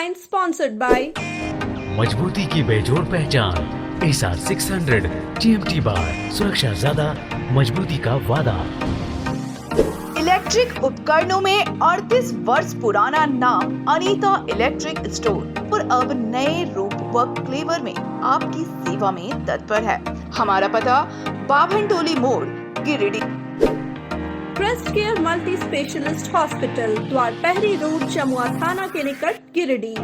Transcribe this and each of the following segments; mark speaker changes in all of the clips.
Speaker 1: headline sponsored by
Speaker 2: मजबूती की बेजोड़ पहचान ASR 600 TMT बार, सुरक्षा ज्यादा, मजबूती का वादा।
Speaker 3: इलेक्ट्रिक उपकरणों में 38 वर्ष पुराना नाम अनीता इलेक्ट्रिक स्टोर और अब नए रूप व फ्लेवर में आपकी सेवा में तत्पर है। हमारा पता बाभनटोली मोड़, Giridih.
Speaker 1: Crest care multi specialist hospital, Dwarpahari road, Chamua थाना के निकट, गिरिडीह।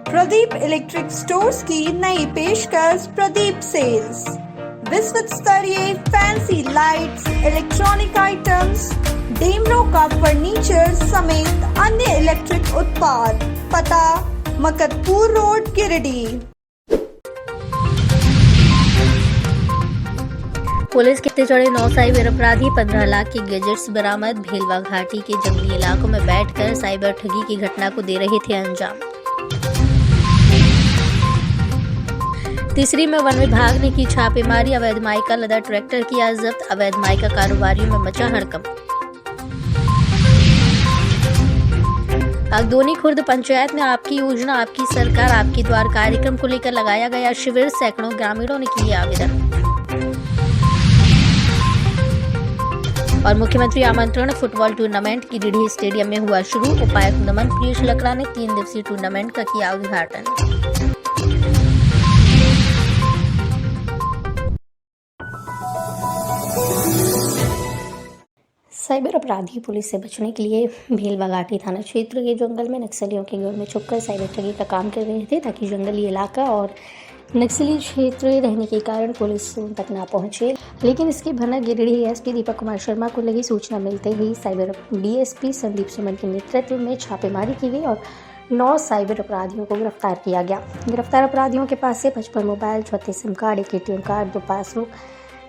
Speaker 1: प्रदीप इलेक्ट्रिक स्टोर्स की नई पेशकश प्रदीप सेल्स। विश्व स्तरीय fancy lights, electronic items, Damro का फर्नीचर समेत अन्य इलेक्ट्रिक उत्पाद। पता मकतपुर रोड, गिरिडीह।
Speaker 4: पुलिस के चढ़े 9 साइबर अपराधी, 15 लाख के गैजेट्स बरामद। भेलवा घाटी के जंगली इलाकों में बैठकर साइबर ठगी की घटना को दे रहे थे अंजाम। तीसरी में वन विभाग ने की छापेमारी, अवैध माइका लदा ट्रैक्टर किया जब्त। अवैध माइका कारोबारियों में मचा हड़कंप। अगदोनी खुर्द पंचायत में आपकी योजना आपकी सरकार आपकी द्वार कार्यक्रम को लेकर लगाया गया शिविर। सैकड़ों ग्रामीणों ने किए आवेदन। और मुख्यमंत्री आमंत्रण फुटबॉल टूर्नामेंट गिरिडीह स्टेडियम में हुआ शुरू। उपायुक्त नमन प्रियश लकड़ा ने 3 दिवसीय टूर्नामेंट का किया उद्घाटन। साइबर अपराधी पुलिस से बचने के लिए भेलवा घाटी थाना क्षेत्र के जंगल में नक्सलियों के घर में छुपकर साइबर ठगी का काम कर रहे थे, ताकि जंगली इलाका और नक्सली क्षेत्र रहने के कारण पुलिस उन तक ना पहुंचे। लेकिन इसकी भनक गिरिडीह एसपी दीपक कुमार शर्मा को लगी। सूचना मिलते ही साइबर डीएसपी संदीप सुमन के नेतृत्व में छापेमारी की गई और 9 साइबर अपराधियों को गिरफ्तार किया गया। गिरफ्तार अपराधियों के पास से 55 mobile, 36 SIM card, 1 ATM card, 2 passbook,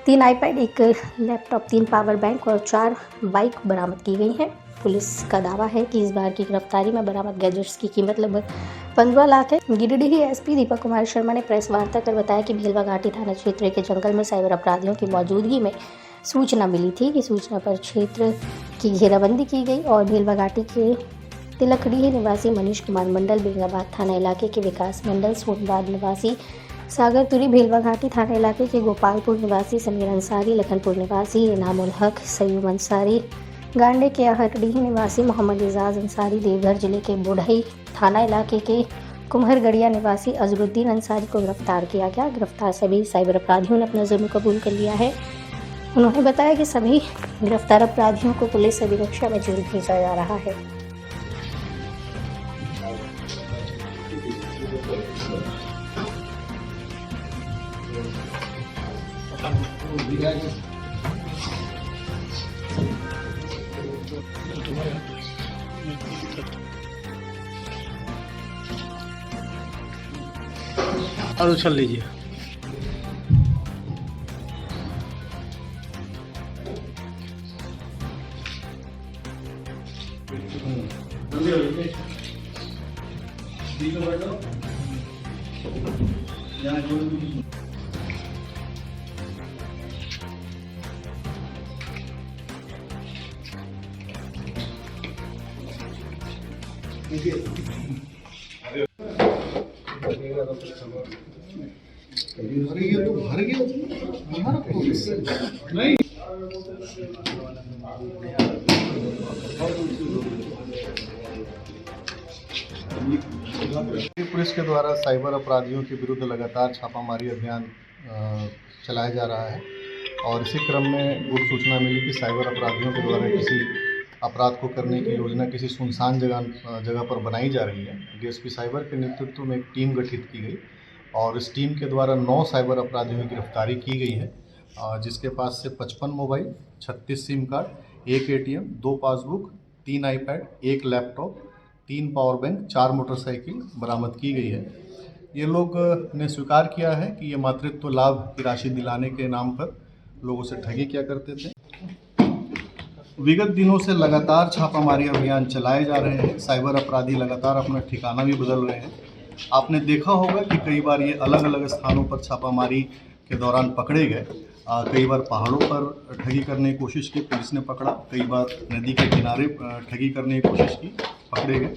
Speaker 4: 3 iPad, 1 laptop, 3 power bank और 4 बाइक बरामद की गई हैं। पुलिस का दावा है कि इस बार की गिरफ्तारी में बरामद गैजेट्स की कीमत लगभग 15 लाख है। गिरिडीह एसपी दीपक कुमार शर्मा ने प्रेस वार्ता कर बताया कि भेलवा घाटी थाना क्षेत्र के जंगल में साइबर अपराधियों की मौजूदगी में सूचना मिली थी। कि सूचना पर क्षेत्र की घेराबंदी की गई और भेलवा घाटी के तिलकडीह निवासी मनीष कुमार मंडल, बेंगाबाद थाना इलाके के विकास मंडल, सोनबाद निवासी सागर तुरी, भेलवा घाटी थाना इलाके के गोपालपुर निवासी समीर अंसारी, लखनपुर निवासी इनामुल हक, सयूम अंसारी, गांडे के आहटडीह निवासी मोहम्मद एजाज अंसारी, देवघर जिले के बुढ़ई थाना इलाके के कुम्हरगढ़िया निवासी अजरुद्दीन अंसारी को गिरफ्तार किया गया। गिरफ्तार सभी साइबर अपराधियों ने अपना जुर्म कबूल कर लिया है। उन्होंने बताया कि सभी गिरफ्तार अपराधियों को पुलिस अभिरक्षा में जेल भेजा जा रहा है।
Speaker 5: और उछल लीजिए।
Speaker 6: पुलिस के द्वारा साइबर अपराधियों के विरुद्ध लगातार छापामारी अभियान चलाया जा रहा है और इसी क्रम में गुप्त सूचना मिली कि साइबर अपराधियों के द्वारा किसी अपराध को करने की योजना किसी सुनसान जगह पर बनाई जा रही है। डीएसपी साइबर के नेतृत्व में एक टीम गठित की गई और इस टीम के द्वारा 9 साइबर अपराधियों की गिरफ्तारी की गई है, जिसके पास से 55 mobile, 36 SIM card, 1 ATM, 2 passbook, 3 iPad, 1 laptop, 3 power bank, 4 motorcycle बरामद की गई है। ये लोग ने स्वीकार किया है कि ये मातृत्व लाभ की राशि दिलाने के नाम पर लोगों से ठगी किया करते थे। विगत दिनों से लगातार छापामारी अभियान चलाए जा रहे हैं। साइबर अपराधी लगातार अपना ठिकाना भी बदल रहे हैं। आपने देखा होगा कि कई बार ये अलग अलग स्थानों पर छापामारी के दौरान पकड़े गए। कई बार पहाड़ों पर ठगी करने की कोशिश की, पुलिस ने पकड़ा। कई बार नदी के किनारे ठगी करने की कोशिश की, पकड़े गए।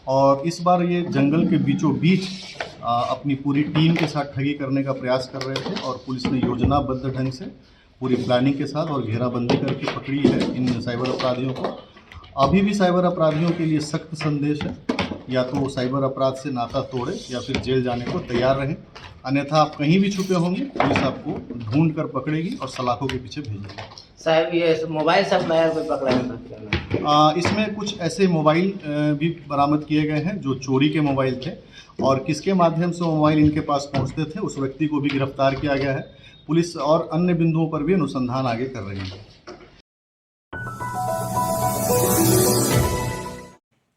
Speaker 6: और इस बार ये जंगल के बीचों बीच अपनी पूरी टीम के साथ ठगी करने का प्रयास कर रहे थे और पुलिस ने योजनाबद्ध ढंग से पूरी प्लानिंग के साथ और घेराबंदी करके पकड़ी है इन साइबर अपराधियों को। अभी भी साइबर अपराधियों के लिए सख्त संदेश है, या तो वो साइबर अपराध से नाता तोड़े या फिर जेल जाने को तैयार रहें, अन्यथा आप कहीं भी छुपे होंगे पुलिस आपको ढूंढ कर पकड़ेगी और सलाखों के पीछे भेजेगी।
Speaker 5: साहब ये मोबाइल सब नया कोई पकड़ा है?
Speaker 6: इसमें कुछ ऐसे मोबाइल भी बरामद किए गए हैं जो चोरी के मोबाइल थे और किसके माध्यम से वो मोबाइल इनके पास पहुंचते थे उस व्यक्ति को भी गिरफ्तार किया गया है। पुलिस और अन्य बिंदुओं पर भी अनुसंधान आगे कर रही है।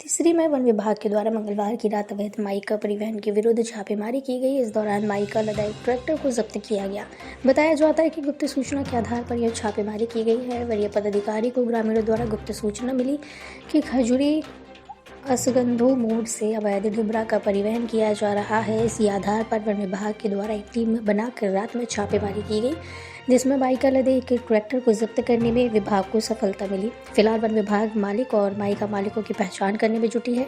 Speaker 4: तीसरी में वन विभाग के द्वारा मंगलवार की रात अवैध माइका परिवहन के विरुद्ध छापेमारी की गई। इस दौरान माइका लदा एक ट्रैक्टर को जब्त किया गया। बताया जाता है कि गुप्त सूचना के आधार पर यह छापेमारी की गई है। वरीय पदाधिकारी को ग्रामीणों द्वारा गुप्त सूचना मिली कि खजूरी असगंधो मोड़ से अवैध ढिबरा का परिवहन किया जा रहा है। इसी आधार पर वन विभाग के द्वारा एक टीम बनाकर रात में छापेमारी की गई, जिसमें माइका लदे एक ट्रैक्टर को जब्त करने में विभाग को सफलता मिली। फिलहाल वन विभाग मालिक और माइका मालिकों की पहचान करने में जुटी है।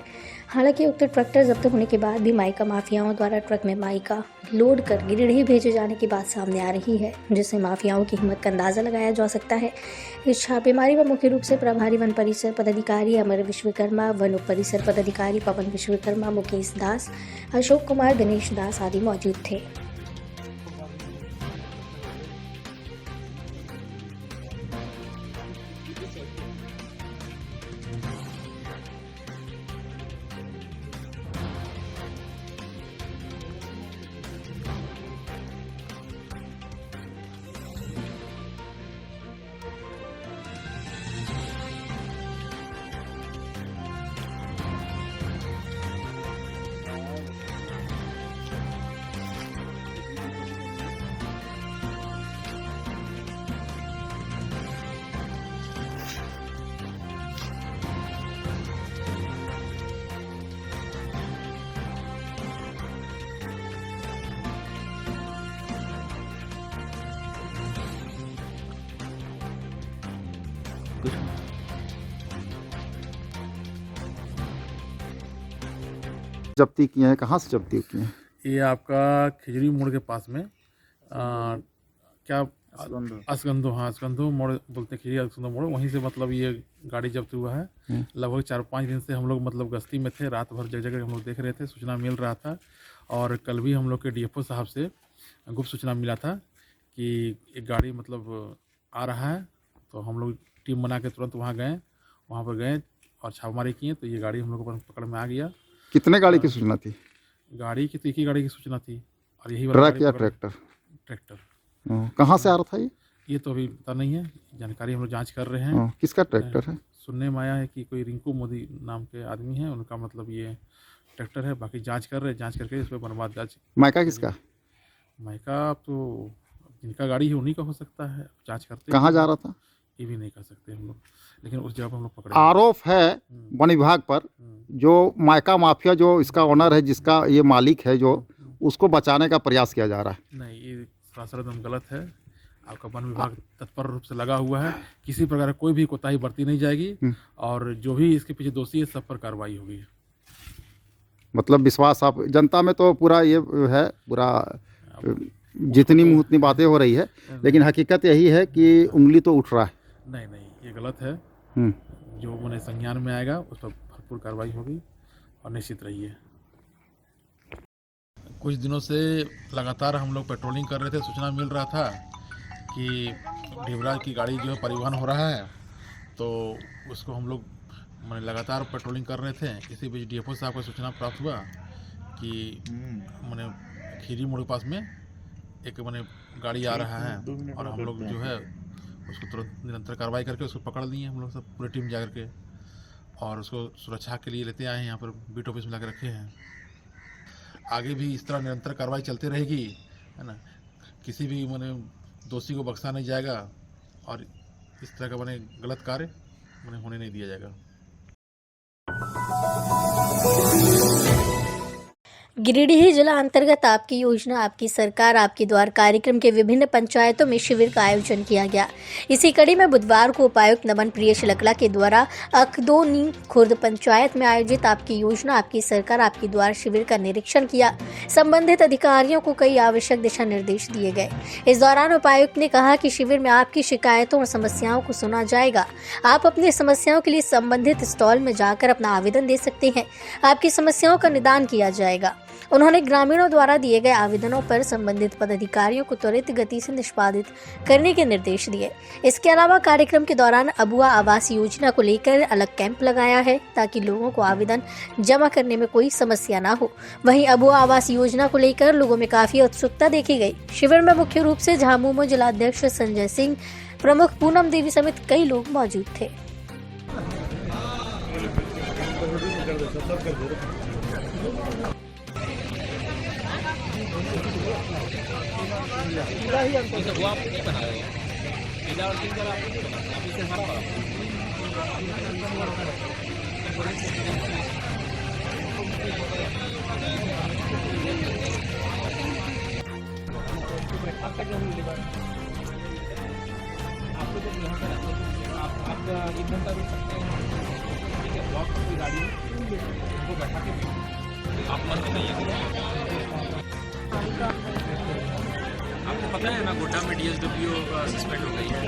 Speaker 4: हालांकि उक्त ट्रैक्टर जब्त होने के बाद भी माइका माफियाओं द्वारा ट्रक में माइका लोड कर गिरिडीह भेजे जाने की बात सामने आ रही है, जिससे माफियाओं की हिम्मत का अंदाजा लगाया जा सकता है। इस छापेमारी में मुख्य रूप से प्रभारी वन परिसर पदाधिकारी अमर विश्वकर्मा, वन उप परिसर पदाधिकारी पवन विश्वकर्मा, मुकेश दास, अशोक कुमार, दिनेश दास आदि मौजूद थे।
Speaker 7: जब्ती किए हैं, कहाँ से जब्ती किए हैं?
Speaker 8: ये आपका खिजड़ी मोड़ के पास में क्या असगंधो, हाँ असगंधो मोड़ बोलते हैं, खिजड़ी असगंधो मोड़, वहीं से मतलब ये गाड़ी जब्त हुआ है। लगभग 4-5 दिन से हम लोग मतलब गश्ती में थे, रात भर जगह जगह हम लोग देख रहे थे, सूचना मिल रहा था। और कल भी हम लोग के डीएफओ साहब से गुप्त सूचना मिला था कि एक गाड़ी मतलब आ रहा है, तो हम लोग टीम बना के तुरंत वहाँ गए और छापेमारी किए, तो ये गाड़ी हम लोग पकड़ में आ गया।
Speaker 7: कितने गाड़ी की सूचना थी?
Speaker 8: गाड़ी की तो एक ही गाड़ी की सूचना थी और यही
Speaker 7: ट्रक या ट्रैक्टर?
Speaker 8: ट्रैक्टर।
Speaker 7: कहाँ से आ रहा था
Speaker 8: ये तो अभी पता नहीं है, जानकारी हम लोग जांच कर रहे हैं।
Speaker 7: किसका ट्रैक्टर है?
Speaker 8: सुनने में आया है कि कोई रिंकू मोदी नाम के आदमी है, उनका मतलब ये ट्रैक्टर है। बाकी जांच कर रहे हैं, जांच करके इस पर बर्बाद जांच।
Speaker 7: माइका किसका?
Speaker 8: माइका तो जिनका गाड़ी है उन्हीं का हो सकता है, जांच करते।
Speaker 7: कहाँ जा रहा था
Speaker 8: ये भी नहीं कर सकते हम लोग, लेकिन उस जगह पर हम लोग पकड़े।
Speaker 7: आरोप है वन विभाग पर जो माइका माफिया जो इसका ओनर है, जिसका ये मालिक है, जो उसको बचाने का प्रयास किया जा रहा है।
Speaker 8: नहीं, ये सरासर एकदम गलत है। आपका वन विभाग तत्पर रूप से लगा हुआ है, किसी प्रकार कोई भी कोताही बरती नहीं जाएगी और जो भी इसके पीछे दोषी है सब पर कार्रवाई होगी।
Speaker 7: मतलब विश्वास आप जनता में तो पूरा ये है, पूरा जितनी मुँह उतनी बातें हो रही है, लेकिन हकीकत यही है कि उंगली तो उठ रहा है।
Speaker 8: नहीं, ये गलत है। जो मैंने संज्ञान में आएगा उस पर भरपूर कार्रवाई होगी और निश्चित रहिए। कुछ दिनों से लगातार हम लोग पेट्रोलिंग कर रहे थे, सूचना मिल रहा था कि ढिबरा की गाड़ी जो है परिवहन हो रहा है, तो उसको हम लोग मैंने लगातार पेट्रोलिंग कर रहे थे। इसी बीच डीएफओ साहब को सूचना प्राप्त हुआ कि मैंने खीरी मोड़ के पास में एक मैंने गाड़ी आ रहा है और हम लोग जो है उसको तुरंत निरंतर कार्रवाई करके उसको पकड़ लिए हम लोग सब, पूरी टीम जा करके, और उसको सुरक्षा के लिए लेते आए हैं, यहाँ पर बीट ऑफिस में ला के रखे हैं। आगे भी इस तरह निरंतर कार्रवाई चलती रहेगी, है ना। किसी भी मैंने दोषी को बख्शा नहीं जाएगा और इस तरह का मैंने गलत कार्य मैंने होने नहीं दिया जाएगा।
Speaker 4: गिरिडीह जिला अंतर्गत आपकी योजना आपकी सरकार आपके द्वार कार्यक्रम के विभिन्न पंचायतों में शिविर का आयोजन किया गया। इसी कड़ी में बुधवार को उपायुक्त नमन प्रिय शिलकला के द्वारा अखदोनी खुर्द पंचायत में आयोजित आपकी योजना आपकी सरकार आपके द्वार शिविर का निरीक्षण किया। संबंधित अधिकारियों को कई आवश्यक दिशा निर्देश दिए गए। इस दौरान उपायुक्त ने कहा कि शिविर में आपकी शिकायतों और समस्याओं को सुना जाएगा। आप अपनी समस्याओं के लिए संबंधित स्टॉल में जाकर अपना आवेदन दे सकते हैं। आपकी समस्याओं का निदान किया जाएगा। उन्होंने ग्रामीणों द्वारा दिए गए आवेदनों पर संबंधित पदाधिकारियों को त्वरित गति से निष्पादित करने के निर्देश दिए। इसके अलावा कार्यक्रम के दौरान अबुआ आवास योजना को लेकर अलग कैंप लगाया है ताकि लोगों को आवेदन जमा करने में कोई समस्या ना हो। वहीं अबुआ आवास योजना को लेकर लोगों में काफी उत्सुकता देखी गई। शिविर में मुख्य रूप से झामुमो जिलाध्यक्ष संजय सिंह, प्रमुख पूनम देवी समेत कई लोग मौजूद थे।
Speaker 9: आपको पता है ना, गोड्डा में DSW सस्पेंड हो गई है।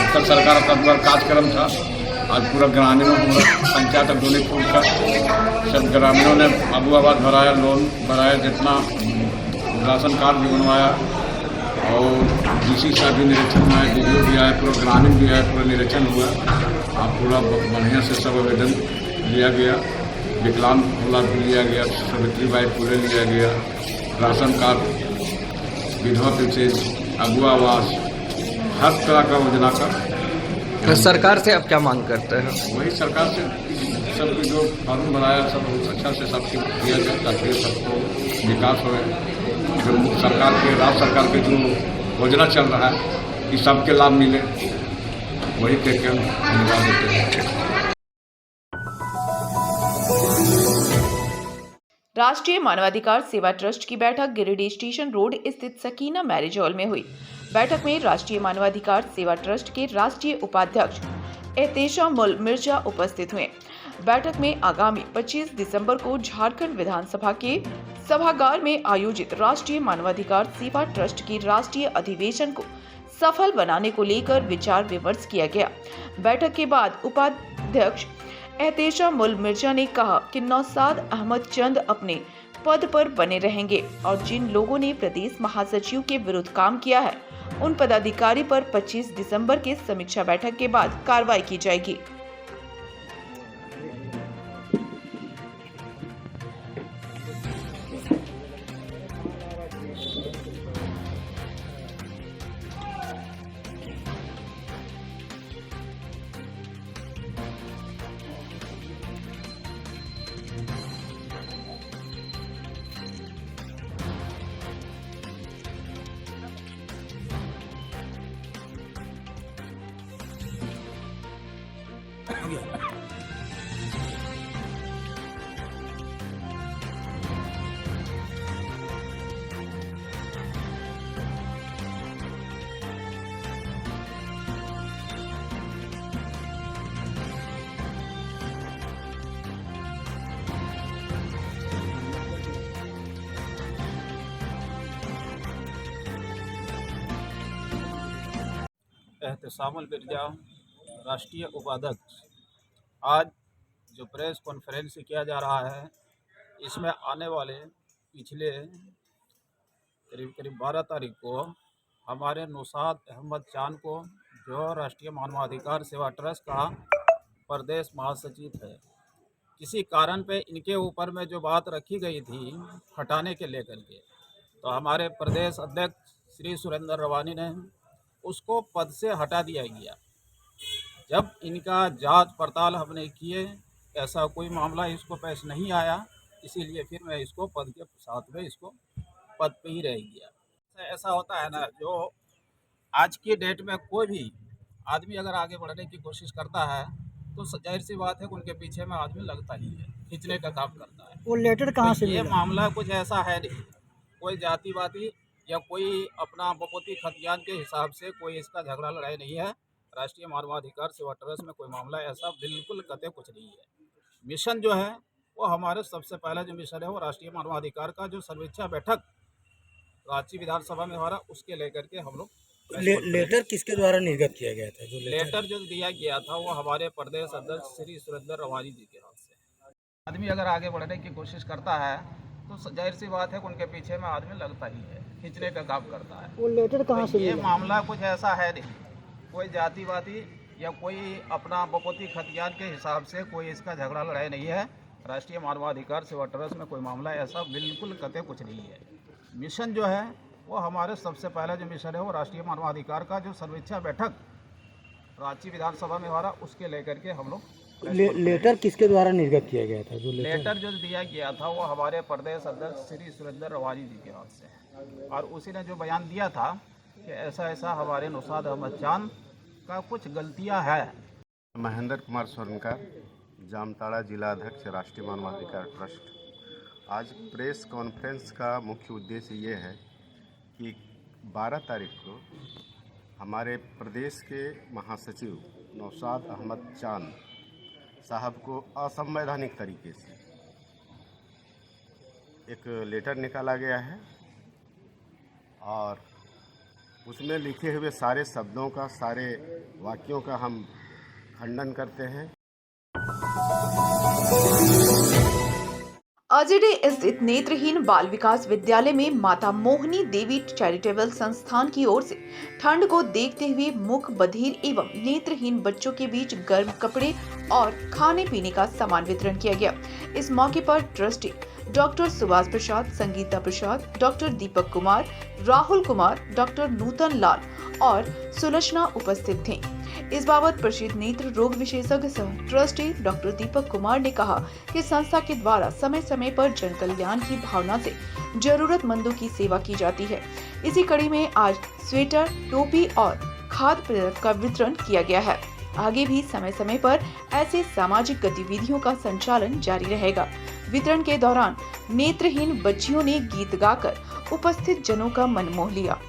Speaker 10: उत्तर सरकार का द्वारा कार्यक्रम था। आज पूरा ग्रामीणों पूरा पंचायत अखदोनी खुर्द का सब ग्रामीणों ने अबू आवास भराया, लोन भराया, जितना राशन कार्ड भी बनवाया और DC साहब भी निरीक्षण में आए, DDO भी आए, पूरा ग्रामीण भी आए, पूरा निरीक्षण हुआ। आप पूरा बढ़िया से सब आवेदन लिया गया। विकलांग भोला भी लिया गया, सावित्री बाई पूरे लिया गया, राशन कार्ड, विधवा पेंशन, अबू आवास, हर तरह का योजना का।
Speaker 11: तो सरकार से आप क्या मांग करते हैं?
Speaker 10: वही सरकार से सब जो फॉर्म बनाया सब अच्छा से सबके दिया जाए ताकि सबको विकास हो। जो सरकार के राज्य सरकार के जो योजना चल रहा है कि सबके लाभ मिले, वही कह के हम धन्यवाद देते हैं।
Speaker 3: राष्ट्रीय मानवाधिकार सेवा ट्रस्ट की बैठक गिरिडीह स्टेशन रोड स्थित सकीना मैरिज हॉल में हुई। बैठक में राष्ट्रीय मानवाधिकार सेवा ट्रस्ट के राष्ट्रीय उपाध्यक्ष एहतेशामुल मिर्जा उपस्थित हुए। बैठक में आगामी 25 दिसंबर को झारखंड विधानसभा के सभागार में आयोजित राष्ट्रीय मानवाधिकार सेवा ट्रस्ट की राष्ट्रीय अधिवेशन को सफल बनाने को लेकर विचार विमर्श किया गया। बैठक के बाद उपाध्यक्ष एहतेशामुल मिर्जा ने कहा कि नौशाद अहमद चंद अपने पद पर बने रहेंगे और जिन लोगों ने प्रदेश महासचिव के विरुद्ध काम किया है उन पदाधिकारी पर 25 दिसंबर के समीक्षा बैठक के बाद कार्रवाई की जाएगी।
Speaker 12: एहतेशामुल मिर्जा राष्ट्रीय उपाध्यक्ष। आज जो प्रेस कॉन्फ्रेंस किया जा रहा है इसमें आने वाले पिछले करीब 12 तारीख को हमारे नौशाद अहमद चांद को जो राष्ट्रीय मानवाधिकार सेवा ट्रस्ट का प्रदेश महासचिव है किसी कारण पे इनके ऊपर में जो बात रखी गई थी हटाने के लेकर के, तो हमारे प्रदेश अध्यक्ष श्री सुरेंद्र रवानी ने उसको पद से हटा दिया गया। जब इनका जांच पड़ताल हमने किए, ऐसा कोई मामला इसको पेश नहीं आया, इसीलिए फिर मैं इसको पद के साथ में इसको पद पे ही रह गया। ऐसा होता है ना, जो आज की डेट में कोई भी आदमी अगर आगे बढ़ने की कोशिश करता है तो जाहिर सी बात है कि उनके पीछे में आदमी लगता ही है, खींचने का काम करता है।
Speaker 13: वो लेटर कहाँ से
Speaker 12: ये
Speaker 13: मिला?
Speaker 12: मामला कुछ ऐसा है नहीं, कोई जातिवादी या कोई अपना बपोती खतियान के हिसाब से कोई इसका झगड़ा लड़ाई नहीं है। राष्ट्रीय मानवाधिकार सेवा ट्रस्ट में कोई मामला ऐसा बिल्कुल कतई कुछ नहीं है। मिशन जो है वो हमारे सबसे पहला जो मिशन है वो राष्ट्रीय मानवाधिकार का जो सर्वेक्षण बैठक रांची विधानसभा में हो रहा, उसके लेकर के हम लोग
Speaker 13: लेटर किसके द्वारा निर्गत किया गया था? जो
Speaker 12: लेटर जो दिया गया था वो हमारे प्रदेश अध्यक्ष श्री सुरेंद्र रवानी जी के हाथ से। आदमी अगर आगे बढ़ने की कोशिश करता है तो जाहिर सी बात है कि उनके पीछे में आदमी लगता ही है, खींचने का काम करता है।
Speaker 13: वो लेटर कहाँ से
Speaker 12: ये
Speaker 13: मिला?
Speaker 12: मामला कुछ ऐसा है नहीं, कोई जातिवादी या कोई अपना बपोती खतियान के हिसाब से कोई इसका झगड़ा लड़ाई नहीं है। राष्ट्रीय मानवाधिकार सेवा ट्रस्ट में कोई मामला ऐसा बिल्कुल कतई कुछ नहीं है। मिशन जो है वो हमारे सबसे पहला जो मिशन है वो राष्ट्रीय मानवाधिकार का जो सर्वेक्षण बैठक रांची विधानसभा में हो रहा, उसके लेकर के हम लोग
Speaker 13: लेटर किसके द्वारा निर्गत किया गया था? जो
Speaker 12: लेटर जो दिया गया था वो हमारे प्रदेश अध्यक्ष श्री सुरेंद्र रवानी जी के हाथ से, और उसी ने जो बयान दिया था कि ऐसा ऐसा हमारे नुसाद अहमद चांद का कुछ गलतियां है।
Speaker 14: महेंद्र कुमार स्वर्णकर, जामताड़ा जिला अध्यक्ष राष्ट्रीय मानवाधिकार ट्रस्ट। आज प्रेस कॉन्फ्रेंस का मुख्य उद्देश्य ये है कि 12 तारीख को हमारे प्रदेश के महासचिव नौशाद अहमद चांद साहब को असंवैधानिक तरीके से एक लेटर निकाला गया है और उसमें लिखे हुए सारे शब्दों का, सारे वाक्यों का हम खंडन करते हैं।
Speaker 3: अजय स्थित नेत्रहीन बाल विकास विद्यालय में माता मोहिनी देवी चैरिटेबल संस्थान की ओर से ठंड को देखते हुए मूक, बधिर एवं नेत्रहीन बच्चों के बीच गर्म कपड़े और खाने पीने का सामान वितरण किया गया। इस मौके पर ट्रस्टी डॉक्टर सुभाष प्रसाद, संगीता प्रसाद, डॉक्टर दीपक कुमार, राहुल कुमार, डॉक्टर नूतन लाल और सुलक्षणा उपस्थित थे। इस बाबत प्रसिद्ध नेत्र रोग विशेषज्ञ सह ट्रस्टी डॉक्टर दीपक कुमार ने कहा कि संस्था के द्वारा समय समय पर जन कल्याण की भावना से जरूरतमंदों की सेवा की जाती है। इसी कड़ी में आज स्वेटर, टोपी और खाद्य पदार्थ का वितरण किया गया है। आगे भी समय समय पर ऐसे सामाजिक गतिविधियों का संचालन जारी रहेगा। वितरण के दौरान नेत्रहीन बच्चियों ने गीत गाकर उपस्थित जनों का मन मोह लिया।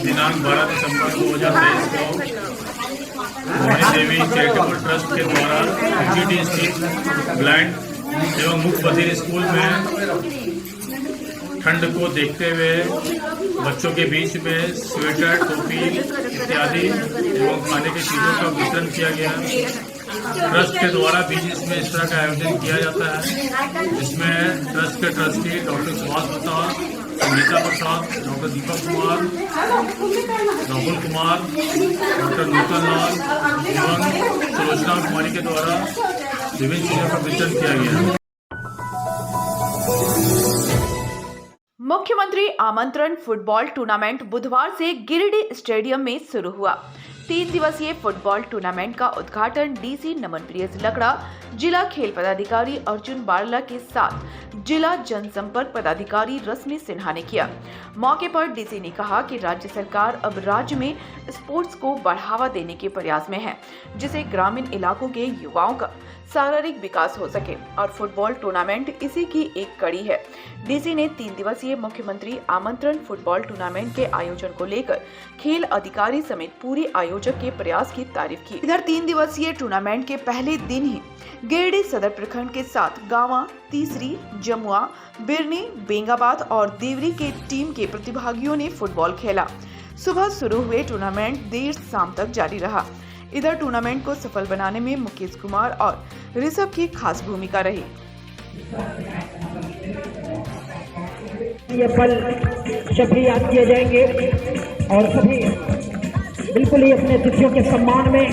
Speaker 9: दिनांक 12 दिसंबर 2023 को मोहिनी देवी चैरिटेबल ट्रस्ट के द्वारा एचईडी स्थित ब्लाइंड एवं मूक बधिर स्कूल में ठंड को देखते हुए बच्चों के बीच में स्वेटर, टोपी इत्यादि एवं खाने की चीज़ों का वितरण किया गया। ट्रस्ट के द्वारा भी इसमें इस तरह का आयोजन किया जाता है। इसमें ट्रस्ट के ट्रस्टी डॉक्टर सुभाष प्रसाद, संगीता प्रसाद, डॉक्टर दीपक कुमार, राहुल कुमार, डॉक्टर नूतन लाल एवं सुलोचना कुमारी के द्वारा विभिन्न चीजों का वितरण किया गया।
Speaker 3: मुख्यमंत्री आमंत्रण फुटबॉल टूर्नामेंट बुधवार से गिरिडीह स्टेडियम में शुरू हुआ। 3 दिवसीय फुटबॉल टूर्नामेंट का उद्घाटन डीसी नमनप्रिय लकड़ा, जिला खेल पदाधिकारी अर्जुन बारला के साथ जिला जनसंपर्क पदाधिकारी रश्मि सिन्हा ने किया। मौके पर डीसी ने कहा कि राज्य सरकार अब राज्य में स्पोर्ट्स को बढ़ावा देने के प्रयास में है, जिससे ग्रामीण इलाकों के युवाओं का शारीरिक विकास हो सके और फुटबॉल टूर्नामेंट इसी की एक कड़ी है। डीसी ने 3 दिवसीय मुख्यमंत्री आमंत्रण फुटबॉल टूर्नामेंट के आयोजन को लेकर खेल अधिकारी समेत पूरे आयोजक के प्रयास की तारीफ की। इधर 3 दिवसीय टूर्नामेंट के पहले दिन ही गिरिडीह सदर प्रखंड के साथ गांवा, तीसरी, जमुआ, बिरनी, बेंगाबाद और देवरी के टीम के प्रतिभागियों ने फुटबॉल खेला। सुबह शुरू हुए टूर्नामेंट देर शाम तक जारी रहा। इधर टूर्नामेंट को सफल बनाने में मुकेश कुमार और ऋषभ की खास भूमिका रही।
Speaker 15: ये पल जब भी याद किए जाएंगे और सभी बिल्कुल ही अपने अतिथियों के सम्मान में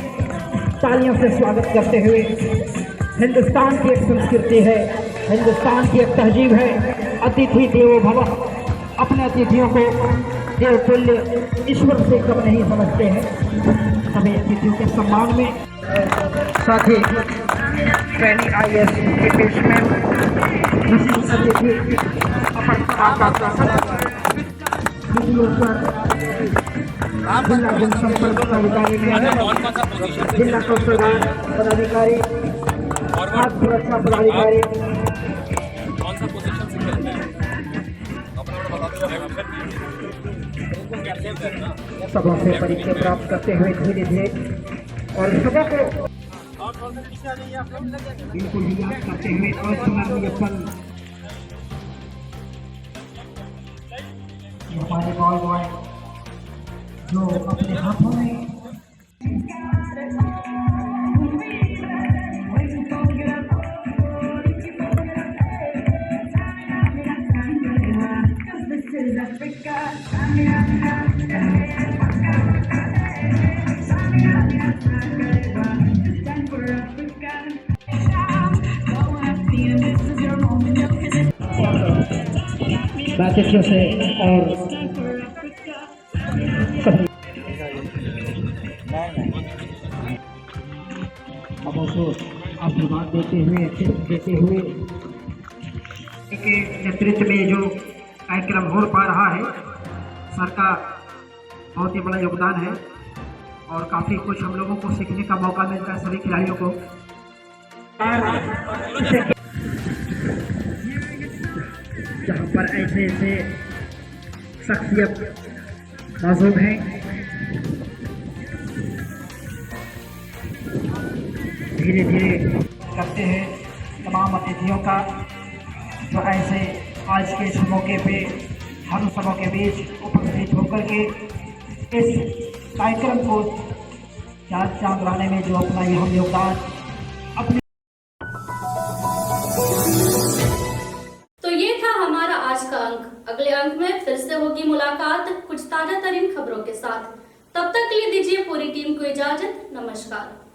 Speaker 15: तालियों से स्वागत करते हुए, हिंदुस्तान की एक संस्कृति है, हिंदुस्तान की एक तहजीब है, अतिथि देवो भव। अपने अतिथियों को देवतुल्य ईश्वर से कम नहीं समझते हैं। सभी अतिथियों के सम्मान में साथ ही ट्रेनिंग IAS के पेशमेंट विशिष्ट अतिथि अपन जिला जनसंपर्क पदाधिकारी, जिला कौशल पदाधिकारी, खाद्य सुरक्षा पदाधिकारी, सबों से परिचय प्राप्त करते हुए धीरे धीरे और सबों को बिल्कुल ही याद करते हुए अस्मरणीय पल हमारे बॉय जो अपने हाथों में बातचीतों से और आशीर्वाद देते हुए के नेतृत्व में जो कार्यक्रम हो पा रहा है, सर का बहुत ही बड़ा योगदान है और काफ़ी कुछ हम लोगों को सीखने का मौका मिलता है सभी खिलाड़ियों को। जहाँ पर ऐसे ऐसे शख्सियत मौजूद हैं, धीरे धीरे करते हैं तमाम अतिथियों का जो ऐसे आज के इस मौके पे हम सबों के बीच उपस्थित होकर के इस कार्यक्रम को चांद लाने में जो अपना यह योगदान अपने।
Speaker 16: तो ये था हमारा आज का अंक। अगले अंक में फिर से होगी मुलाकात कुछ ताजा तरीन खबरों के साथ। तब तक के लिए दीजिए पूरी टीम को इजाजत। नमस्कार।